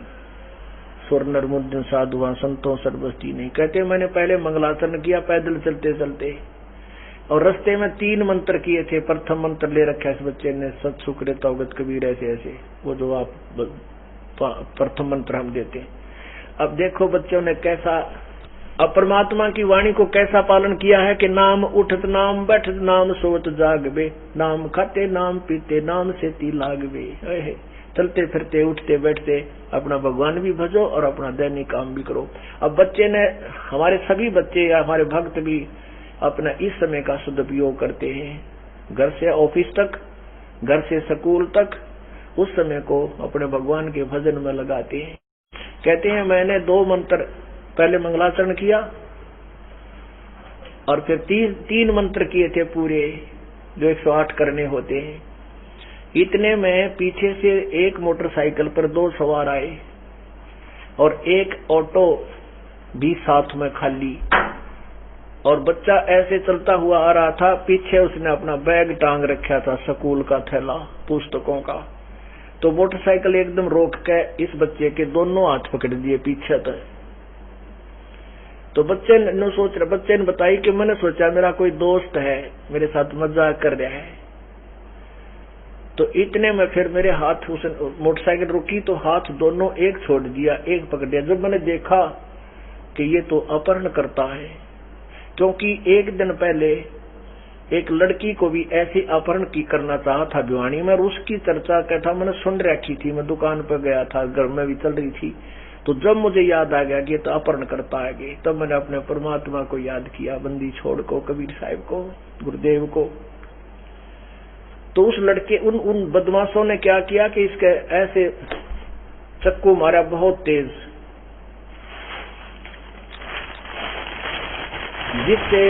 Speaker 1: सुर नर मुद्दन साधुआ संतों सर्वस्ती नहीं। कहते मैंने पहले मंगलाचरण किया पैदल चलते चलते, और रास्ते में 3 मंत्र किए थे। प्रथम मंत्र ले रखा है इस बच्चे ने, सत सुकृत अवगत कबीर, ऐसे ऐसे, वो जो आप प्रथम मंत्र हम देते हैं। अब देखो बच्चों ने कैसा, अब परमात्मा की वाणी को कैसा पालन किया है कि नाम उठत नाम बैठत नाम सोवत जागबे, नाम खाते नाम पीते नाम से ती लागबे। चलते फिरते उठते बैठते अपना भगवान भी भजो और अपना दैनिक काम भी करो। अब बच्चे ने, हमारे सभी बच्चे या हमारे भक्त भी अपना इस समय का सदुपयोग करते हैं। घर से ऑफिस तक, घर से स्कूल तक, उस समय को अपने भगवान के भजन में लगाते हैं। कहते हैं मैंने 2 मंत्र पहले मंगलाचरण किया और फिर 3 मंत्र किए थे पूरे, जो 108 करने होते हैं। इतने में पीछे से एक मोटरसाइकिल पर 2 सवार आए और एक ऑटो भी साथ में खाली, और बच्चा ऐसे चलता हुआ आ रहा था। पीछे उसने अपना बैग टांग रखा था, स्कूल का थैला पुस्तकों का। तो मोटरसाइकिल एकदम रोक के इस बच्चे के दोनों हाथ पकड़ दिए पीछे तक। तो बच्चे ने बताई कि मैंने सोचा मेरा कोई दोस्त है, मेरे साथ मजाक कर रहा है। तो इतने में फिर मेरे हाथ, उस मोटरसाइकिल रुकी तो हाथ दोनों एक छोड़ दिया, एक पकड़ दिया। जब मैंने देखा कि ये तो अपहरण करता है, क्योंकि एक दिन पहले एक लड़की को भी ऐसे अपहरण की करना चाहा था भिवानी में, और उसकी चर्चा क्या था मैंने सुन रखी थी। मैं दुकान पर गया था, घर में भी चल रही थी। तो जब मुझे याद आ गया कि ये तो अपहरण करता है, तब मैंने अपने परमात्मा को याद किया, बंदी छोड़ को, कबीर साहिब को, गुरुदेव को। तो उस लड़के, उन बदमाशों ने क्या किया कि इसके ऐसे चक्कू मारा बहुत तेज, जिससे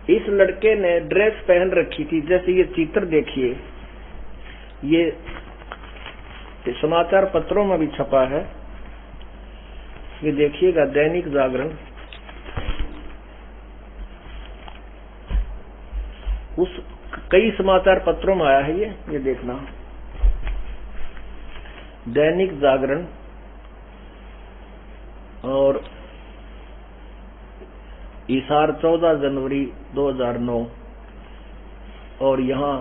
Speaker 1: इस लड़के ने ड्रेस पहन रखी थी, जैसे ये चित्र देखिए, ये समाचार पत्रों में भी छपा है, ये देखिएगा दैनिक जागरण, उस कई समाचार पत्रों में आया है ये देखना, दैनिक जागरण और हिसार 14 जनवरी 2009, और यहाँ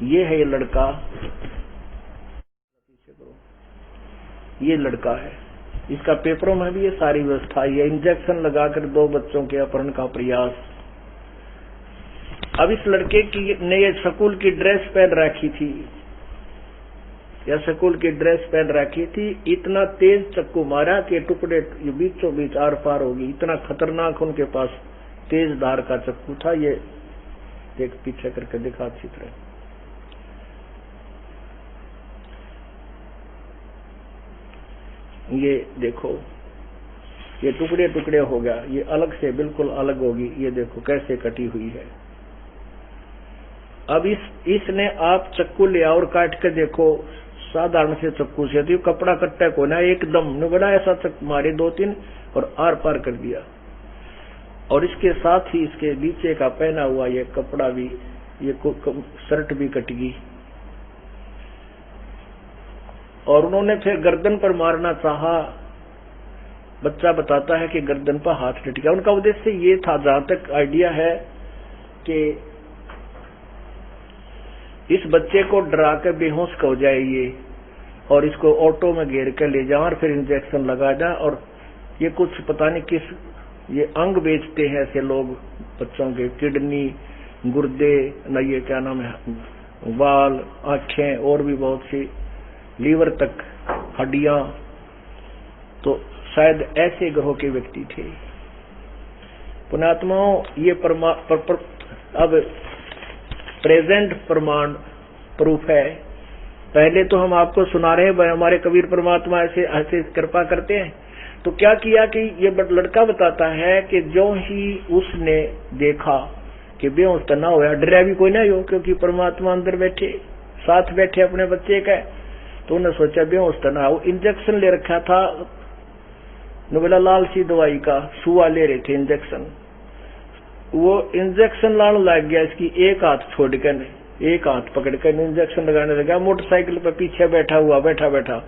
Speaker 1: ये है ये लड़का, ये लड़का है, इसका पेपरों में भी ये सारी व्यवस्था, ये इंजेक्शन लगाकर 2 बच्चों के अपहरण का प्रयास। अब इस लड़के की ने ये स्कूल की ड्रेस पहन रखी थी, या स्कूल की ड्रेस पहन रखी थी, इतना तेज चक्कू मारा कि टुकड़े बीचों बीच आर पार होगी, इतना खतरनाक उनके पास तेज धार का चक्कू था। ये देख पीछे करके दिखा चित्र, ये देखो, ये टुकड़े टुकड़े हो गया, ये अलग से बिल्कुल अलग होगी, ये देखो कैसे कटी हुई है। अब इसने आप चक्कू ले और काट के देखो, साधारण से चक्कू से, तो कपड़ा कट्टा को ना एकदम न बड़ा ऐसा चक्कू मारे 2-3 और आर पार कर दिया, और इसके साथ ही इसके नीचे का पहना हुआ ये कपड़ा भी, ये शर्ट भी कट गई, और उन्होंने फिर गर्दन पर मारना चाहा। बच्चा बताता है कि गर्दन पर हाथ डट गया। उनका उद्देश्य ये था, जहां तक आइडिया है, कि इस बच्चे को डरा कर बेहोश हो जाए ये, और इसको ऑटो में घेर कर ले जाए और फिर इंजेक्शन लगा जाए, और ये कुछ पता नहीं किस ये अंग बेचते हैं ऐसे लोग बच्चों के, किडनी, गुर्दे, न ये क्या नाम है, बाल, आंखें, और भी बहुत सी, लीवर तक, हड्डियां, तो शायद ऐसे ग्रह के व्यक्ति थे। पुण्यात्माओं, ये अब प्रेजेंट प्रमाण प्रूफ है। पहले तो हम आपको सुना रहे हैं, हमारे कबीर परमात्मा ऐसे ऐसे कृपा करते हैं। तो क्या किया कि ये लड़का बताता है कि जो ही उसने देखा कि बेहोश तो ना होया, डरा भी कोई ना हो, क्योंकि परमात्मा अंदर बैठे, साथ बैठे अपने बच्चे का, तो उन्होंने सोचा बेहोश तो ना हो। इंजेक्शन ले रखा था, बोला लालची दवाई का, सुआ ले रहे थे इंजेक्शन, वो इंजेक्शन लाने लग गया, इसकी एक हाथ छोड़कर, एक हाथ पकड़कर इंजेक्शन लगाने लगा। मोटरसाइकिल पर पीछे बैठा हुआ, बैठा बैठा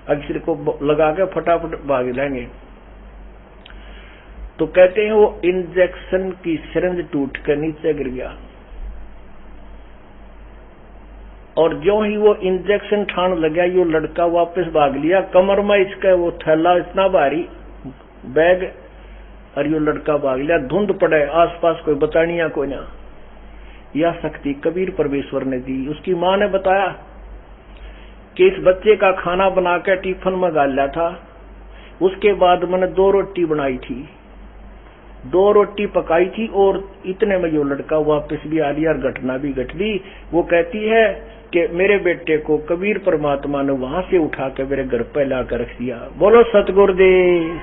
Speaker 1: अक्षर को लगा के फटाफट भाग जाएंगे। तो कहते हैं वो इंजेक्शन की सिरंज टूट कर नीचे गिर गया, और जो ही वो इंजेक्शन ठान लगा, ये लड़का वापस भाग लिया। कमर में इसका वो थैला इतना भारी बैग, और ये लड़का भाग लिया। धुंध पड़े, आसपास कोई बतानिया कोई ना। यह शक्ति कबीर परमेश्वर ने दी। उसकी मां ने बताया कि इस बच्चे का खाना बनाकर टिफिन में डाला था, उसके बाद मैंने 2 रोटी बनाई थी, 2 रोटी पकाई थी, और इतने में ये लड़का वापस भी आ लिया और घटना भी घट ली। वो कहती है कि मेरे बेटे को कबीर परमात्मा ने वहां से उठा के मेरे घर पे लाकर रख दिया। बोलो सतगुरुदेव।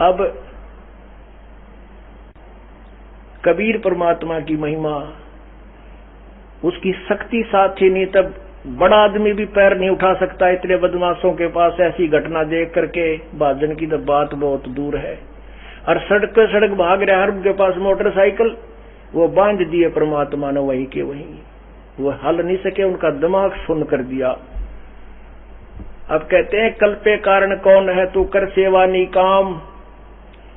Speaker 1: अब कबीर परमात्मा की महिमा, उसकी शक्ति साथ ही नहीं, तब बड़ा आदमी भी पैर नहीं उठा सकता इतने बदमाशों के पास। ऐसी घटना देख करके भाजन की तो बात बहुत दूर है। और सड़क पे सड़क भाग रहा है, उनके पास मोटरसाइकिल, वो बांध दिए परमात्मा ने वहीं के वहीं। वो हल नहीं सके, उनका दिमाग सुन कर दिया। अब कहते हैं कल पे कारण कौन है, तू कर सेवा नी काम,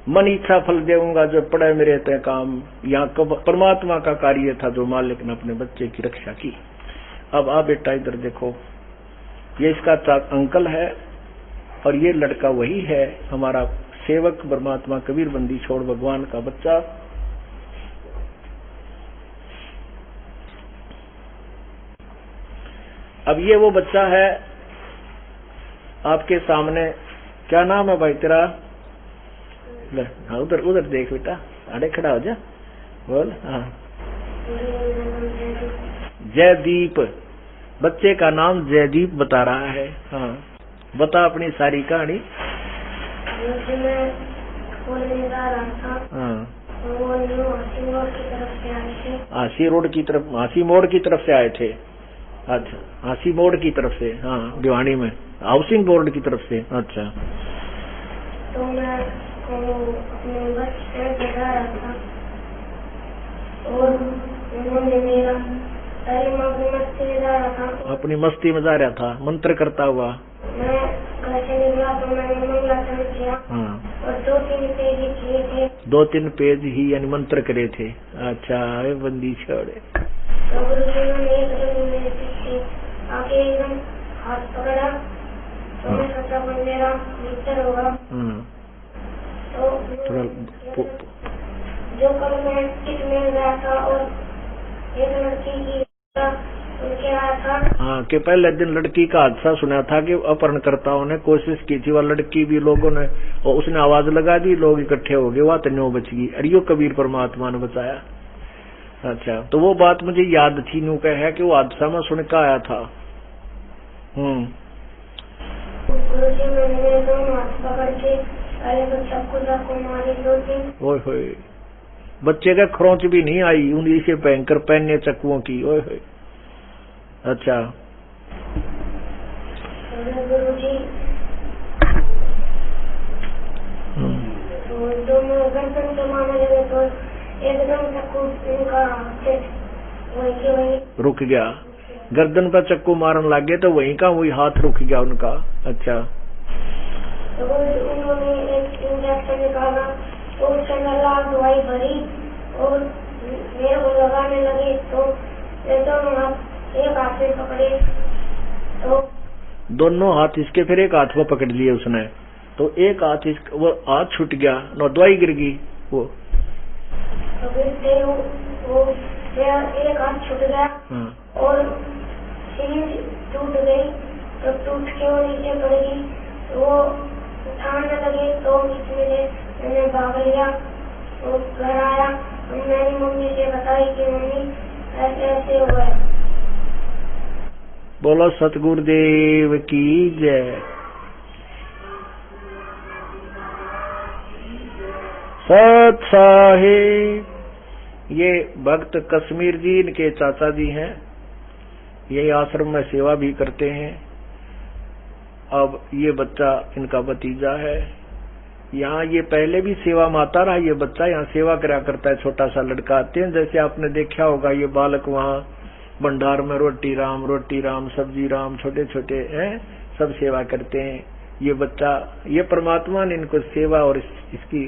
Speaker 1: मन इच्छा फल देऊंगा जो पड़े मेरे ते काम। यहाँ परमात्मा का कार्य था जो मालिक ने अपने बच्चे की रक्षा की। अब आ बेटा इधर देखो, ये इसका अंकल है, और ये लड़का वही है हमारा सेवक परमात्मा कबीर बंदी छोड़ भगवान का बच्चा। अब ये वो बच्चा है आपके सामने। क्या नाम है भाई तेरा? हाँ उधर उधर देख बेटा, आड़े खड़ा हो जा, बोल। हाँ जयदीप। बच्चे का नाम जयदीप बता रहा है। हाँ, बता अपनी सारी कहानी। हाँ, हांसी रोड की तरफ, हांसी मोड़ की तरफ से आए थे। अच्छा, हांसी मोड़ की तरफ से। हाँ, भिवानी में हाउसिंग बोर्ड की तरफ से। अच्छा,
Speaker 2: तो मैं अपने बस स्टैंड पे जा रहा था और उन्होंने मेरा
Speaker 1: अपनी मस्ती में जा रहा था मंत्र करता हुआ।
Speaker 2: मैं घर से निकला तो मैंने मंगलाचरण किया।
Speaker 1: हाँ,
Speaker 2: और 2-3 पेज ही किए थे।
Speaker 1: 2-3 पेज ही यानी मंत्र करे थे। अच्छा, बंदी छोड़े।
Speaker 2: तो गुरुजी ने एकदम मेरे पीछे आके एकदम हाथ पकड़ा। तो मैं सोचा मेरा मित्र होगा। तो जो कल मैं टिक मिल रहा था और एक लड़की की उनके आया था।
Speaker 1: हाँ, कि पहले दिन लड़की का हादसा सुना था कि अपहरणकर्ताओं ने कोशिश की थी, वह लड़की भी लोगों ने, और उसने आवाज लगा दी, लोग इकट्ठे हो गए, वह तन्यो बच गई। अरियो कबीर परमात्मा ने बचाया। अच्छा, तो वो बात मुझे याद थी, न्यू कह है कि वो हादसा में सुन के आया था।
Speaker 2: गुरुजी मैंने दोनों हाथ पकड़ के पहले तो सबको मारे 2-3।
Speaker 1: ओए होए, बच्चे का खरोंच भी नहीं आई उन्हीं से भयंकर पहनने चक्कुओं की। ओए होए। अच्छा,
Speaker 2: गुरुजी तो दोनों गर्दन से मारने लगे तो एकदम चक्कू उनका वही
Speaker 1: रुक गया। गर्दन पर चक्कू मारने लगे तो वहीं का वही हाथ रुक गया उनका। अच्छा,
Speaker 2: तो उन्होंने एक इंजेक्शन निकाला और उसके अंदर लाल दवाई भरी और मेरे को लगाने लगे। तो दोनों हाथ एक हाथ में पकड़े तो दोनों
Speaker 1: हाथ इसके फिर एक हाथ में पकड़ लिए उसने। तो एक हाथ वो हाथ छूट गया, न दवाई गिर गई। वो
Speaker 2: तो गिरते वो एक हाथ छूट गया। और सीढ़ी टूट गई। तो टूट के वो नीचे पड़ गई। वो उठाने लगे तो मैंने भाग लिया। वो घर आया, मैंने मम्मी से बताई कि मम्मी ऐसे ऐसे हुआ है।
Speaker 1: बोलो सतगुरुदेव की जय। सत साहिब। ये भक्त कश्मीर जी, इनके चाचा जी हैं, यही आश्रम में सेवा भी करते हैं। अब ये बच्चा इनका भतीजा है। यहाँ ये पहले भी सेवा में आता रहा। ये बच्चा यहाँ सेवा करा करता है, छोटा सा लड़का। आते हैं जैसे आपने देखा होगा, ये बालक वहाँ भंडार में रोटी राम सब्जी राम छोटे छोटे हैं, सब सेवा करते हैं। ये बच्चा, ये परमात्मा ने इनको सेवा और इसकी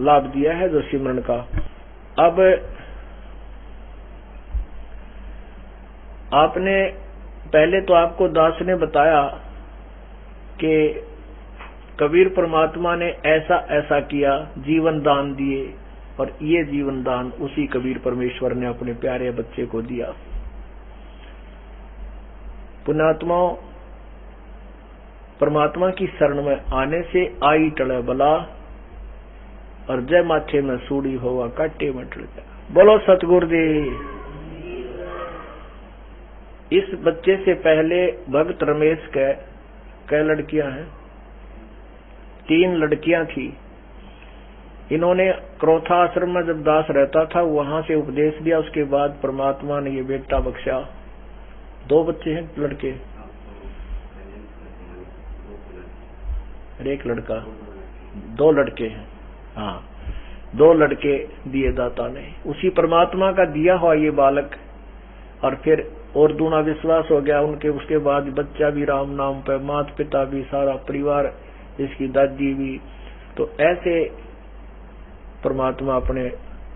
Speaker 1: लाभ दिया है, जो सिमरन का। अब आपने पहले तो आपको दास ने बताया कि कबीर परमात्मा ने ऐसा ऐसा किया, जीवन दान दिए, और ये जीवन दान उसी कबीर परमेश्वर ने अपने प्यारे बच्चे को दिया। पुण्यात्माओं, परमात्मा की शरण में आने से आई टले बला, और जय माथे में सूड़ी होवा काटे में टल गया। बोलो सतगुरुदेव। इस बच्चे से पहले भक्त रमेश कै लड़कियां हैं? 3 लड़कियां थी। इन्होंने क्रोथा आश्रम में जब दास रहता था, वहां से उपदेश दिया। उसके बाद परमात्मा ने ये बेटा बख्शा। 2 बच्चे हैं लड़के और 1 लड़का। 2 लड़के हैं। हाँ, 2 लड़के दिए दाता ने। उसी परमात्मा का दिया हुआ ये बालक, और फिर और दूना विश्वास हो गया उनके। उसके बाद बच्चा भी राम नाम पे, माता पिता भी, सारा परिवार, इसकी दादी भी। तो ऐसे परमात्मा अपने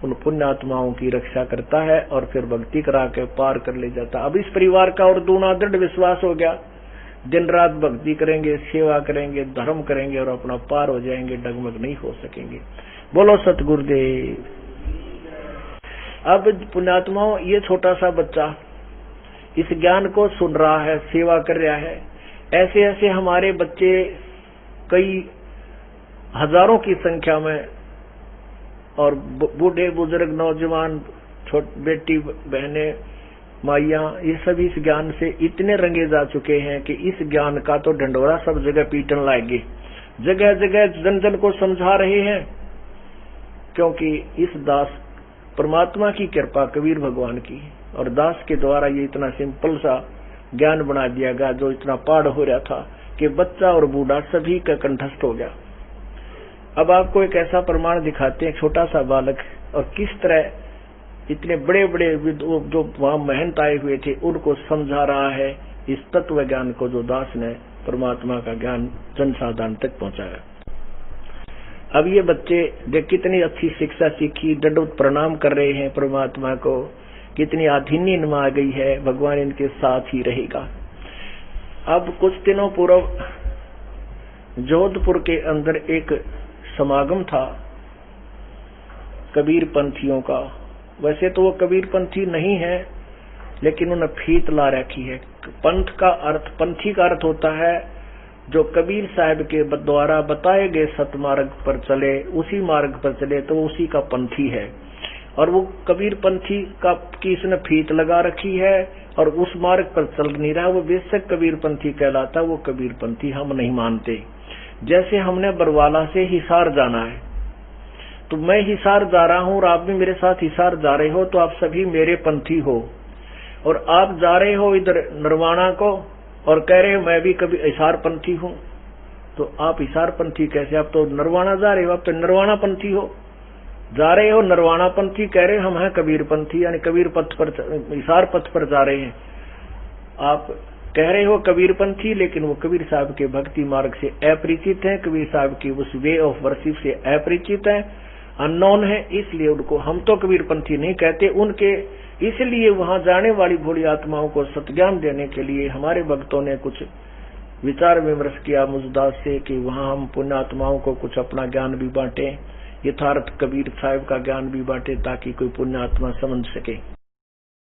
Speaker 1: उन पुण्यात्माओं की रक्षा करता है और फिर भक्ति करा के पार कर ले जाता। अब इस परिवार का और दूना दृढ़ विश्वास हो गया। दिन रात भक्ति करेंगे, सेवा करेंगे, धर्म करेंगे और अपना पार हो जाएंगे, डगमग नहीं हो सकेंगे। बोलो सतगुरुदेव। अब पुण्यात्माओं, ये छोटा सा बच्चा इस ज्ञान को सुन रहा है, सेवा कर रहा है। ऐसे ऐसे हमारे बच्चे कई हजारों की संख्या में, और बूढ़े बुजुर्ग, नौजवान, बेटी बहने, माइया, ये सभी इस ज्ञान से इतने रंगे जा चुके हैं कि इस ज्ञान का तो ढंडोरा सब जगह पीटन लाएंगे, जगह जगह जन जन को समझा रहे हैं। क्योंकि इस दास परमात्मा की कृपा, कबीर भगवान की, और दास के द्वारा ये इतना सिंपल सा ज्ञान बना दिया गया, जो इतना पाड़ हो रहा था कि बच्चा और बूढ़ा सभी का कंठस्थ हो गया। अब आपको एक ऐसा प्रमाण दिखाते हैं, छोटा सा बालक, और किस तरह इतने बड़े बड़े जो वहां महंत आए हुए थे उनको समझा रहा है इस तत्व ज्ञान को, जो दास ने परमात्मा का ज्ञान जनसाधारण तक पहुंचाया। अब ये बच्चे देख कितनी अच्छी शिक्षा सीखी, दंडवत प्रणाम कर रहे हैं परमात्मा को, कितनी आधीनी इनमें आ गई है, भगवान इनके साथ ही रहेगा। अब कुछ दिनों पूर्व जोधपुर के अंदर एक समागम था कबीर पंथियों का। वैसे तो वो कबीर पंथी नहीं है, लेकिन उन्हें फीत ला रखी है। पंथ का अर्थ, पंथी का अर्थ होता है जो कबीर साहब के द्वारा बताए गए सतमार्ग पर चले, उसी मार्ग पर चले तो उसी का पंथी है। और वो कबीर पंथी का की इसने फीत लगा रखी है और उस मार्ग पर चल नहीं रहा, वो बेशक कबीर पंथी कहलाता, वो कबीर पंथी हम नहीं मानते। जैसे हमने बरवाला से हिसार जाना है, तो मैं हिसार जा रहा हूं और आप भी मेरे साथ हिसार जा रहे हो, तो आप सभी मेरे पंथी हो। और आप जा रहे हो इधर नरवाना को और कह रहे हो मैं भी कभी हिसार पंथी हूं, तो आप हिसार पंथी कैसे? आप तो नरवाना जा रहे हो, आप तो नरवाना पंथी हो। जा रहे हो नरवाना पंथी, कह रहे हम हैं कबीर पंथी, यानी कबीर पथ पर, हिसार पथ पर जा रहे हैं। आप कह रहे हो कबीर पंथी, लेकिन वो कबीर साहब के भक्ति मार्ग से अपरिचित है, कबीर साहब की उस वे ऑफ वर्शिप से अपरिचित है, अननोन है, इसलिए उनको हम तो कबीर पंथी नहीं कहते। उनके इसलिए वहां जाने वाली भोली आत्माओं को सत्ज्ञान देने के लिए हमारे भक्तों ने कुछ विचार विमर्श किया मुझदास से कि वहां हम पुण्यात्माओं को कुछ अपना ज्ञान भी बांटे, यथार्थ कबीर साहब का ज्ञान भी बांटे, ताकि कोई पुण्यात्मा समझ सके।